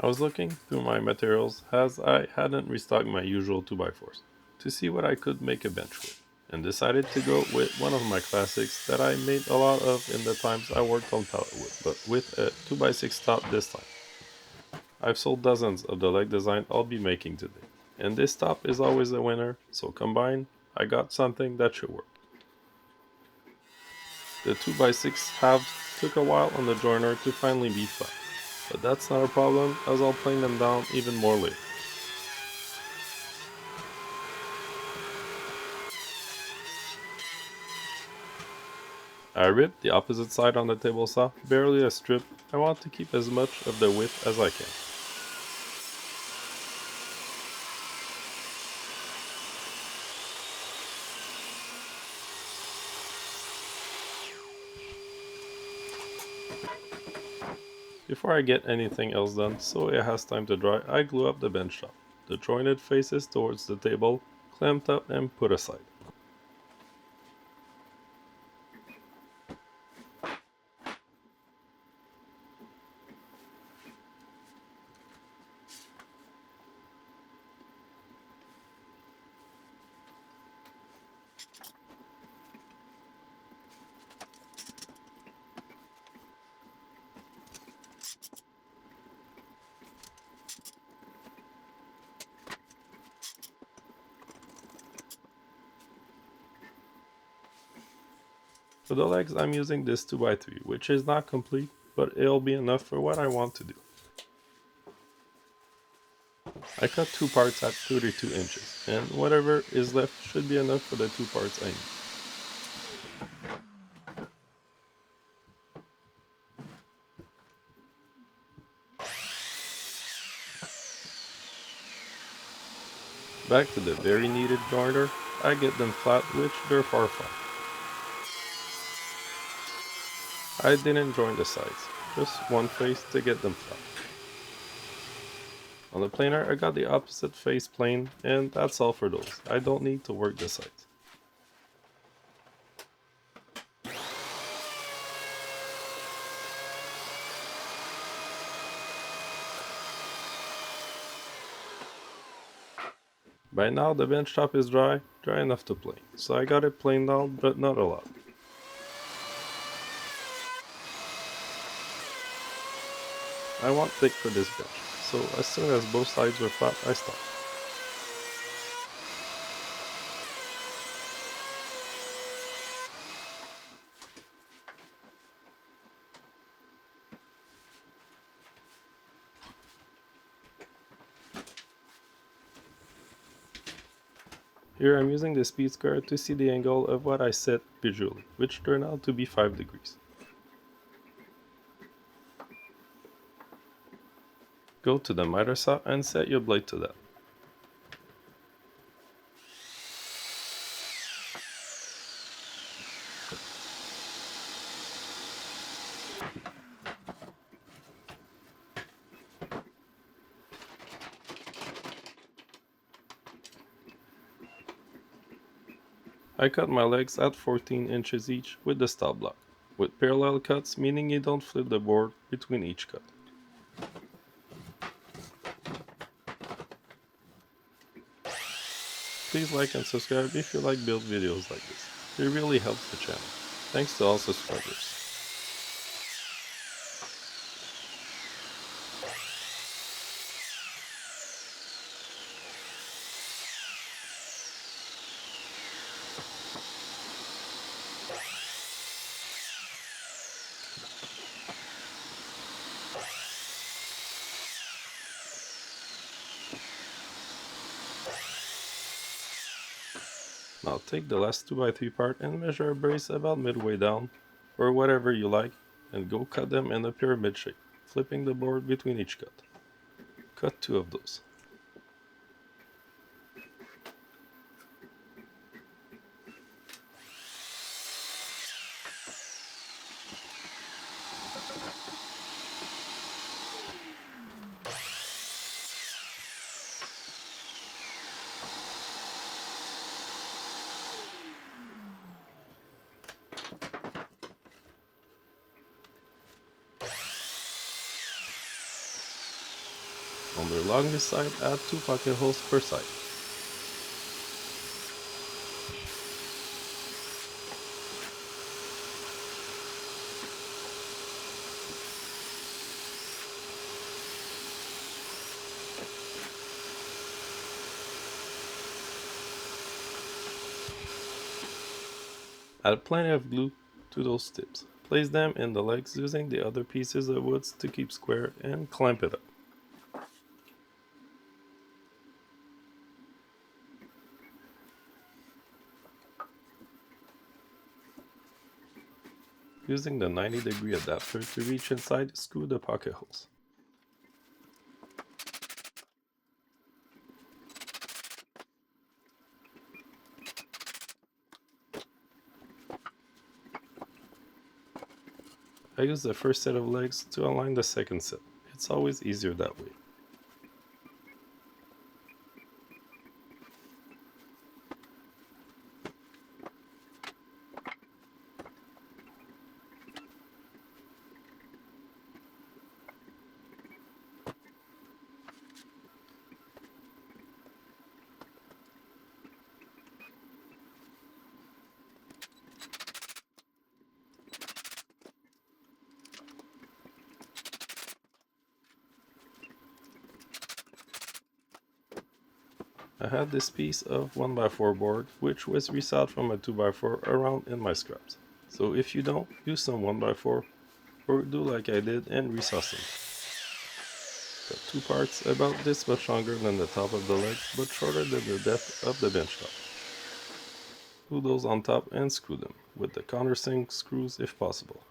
I was looking through my materials as I hadn't restocked my usual 2x4s to see what I could make a bench with, and decided to go with one of my classics that I made a lot of in the times I worked on pallet wood, but with a 2x6 top this time. I've sold dozens of the leg design I'll be making today, and this top is always a winner, so combined, I got something that should work. The 2x6 halves took a while on the joiner to finally be flat, but that's not a problem as I'll plane them down even more later. I ripped the opposite side on the table saw, barely a strip. I want to keep as much of the width as I can. Before I get anything else done, so it has time to dry, I glue up the bench top. The jointed faces towards the table, clamped up and put aside. For the legs, I'm using this 2x3, which is not complete, but it'll be enough for what I want to do. I cut two parts at 32 inches, and whatever is left should be enough for the two parts I need. Back to the very needed joiner, I get them flat, which they're far from. I didn't join the sides, just one face to get them flat. On the planer, I got the opposite face plane, and that's all for those. I don't need to work the sides. By now, the bench top is dry enough to plane, so I got it planed down, but not a lot. I want thick for this bench, so as soon as both sides were flat, I stopped. Here I'm using the speed square to see the angle of what I set visually, which turned out to be 5 degrees. Go to the miter saw and set your blade to that. I cut my legs at 14 inches each with the stop block, with parallel cuts meaning you don't flip the board between each cut. Please like and subscribe if you like build videos like this. It really helps the channel. Thanks to all subscribers. Now take the last 2x3 part and measure a brace about midway down, or whatever you like, and go cut them in a pyramid shape, flipping the board between each cut. Cut two of those. On the longest side, add 2 pocket holes per side. Add plenty of glue to those tips. Place them in the legs using the other pieces of wood to keep square and clamp it up. Using the 90-degree adapter to reach inside, screw the pocket holes. I use the first set of legs to align the second set. It's always easier that way. I had this piece of 1x4 board which was resawed from a 2x4 around in my scraps. So if you don't, use some 1x4 or do like I did and resaw some. Cut 2 parts about this much longer than the top of the leg but shorter than the depth of the bench top. Glue those on top and screw them, with the countersink screws if possible.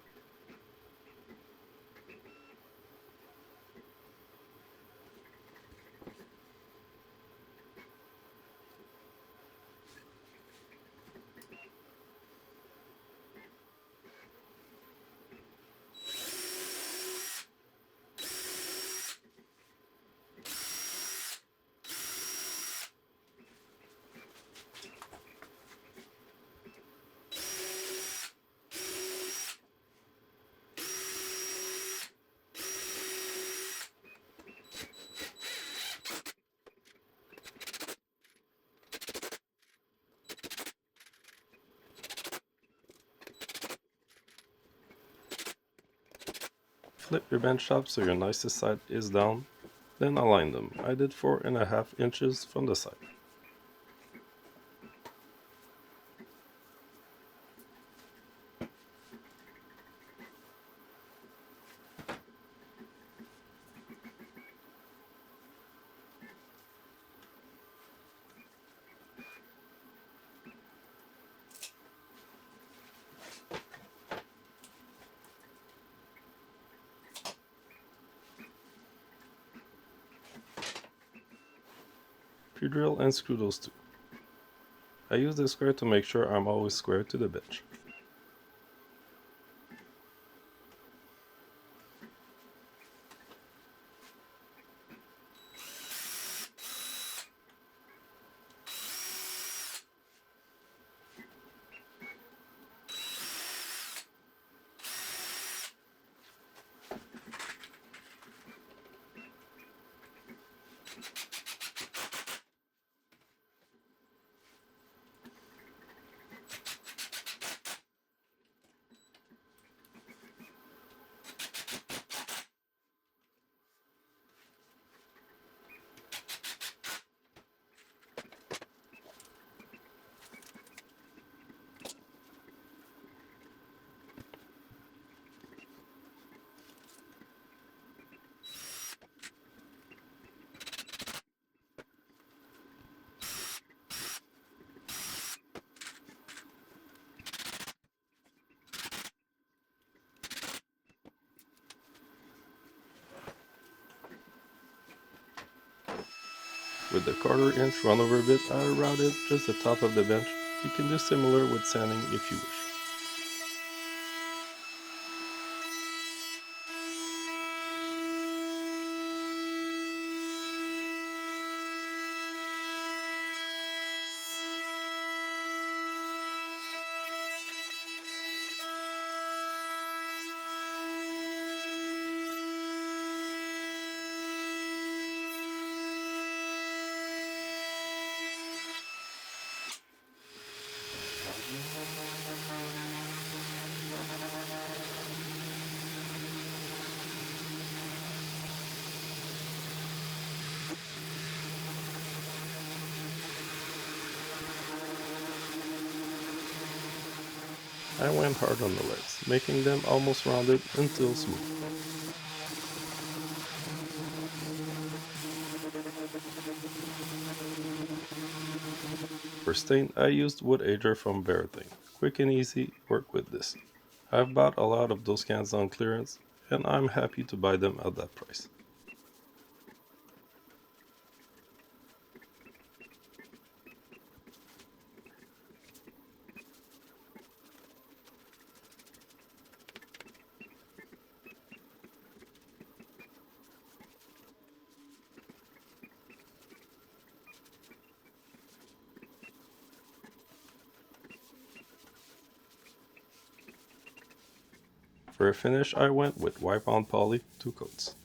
Flip your bench top so your nicest side is down, then align them. I did 4.5 inches from the side. Pre-drill and screw those two. I use the square to make sure I'm always square to the bench. With the 1/4 inch runover bit, I routed just the top of the bench. You can do similar with sanding if you wish. I went hard on the legs, making them almost rounded until smooth. For stain, I used wood ager from Veritane. Quick and easy, work with this. I've bought a lot of those cans on clearance, and I'm happy to buy them at that price. For a finish, I went with wipe on poly 2 coats.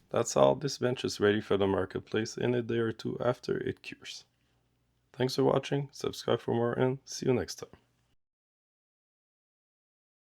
That's all, this bench is ready for the marketplace in a day or two after it cures. Thanks for watching, subscribe for more, and see you next time.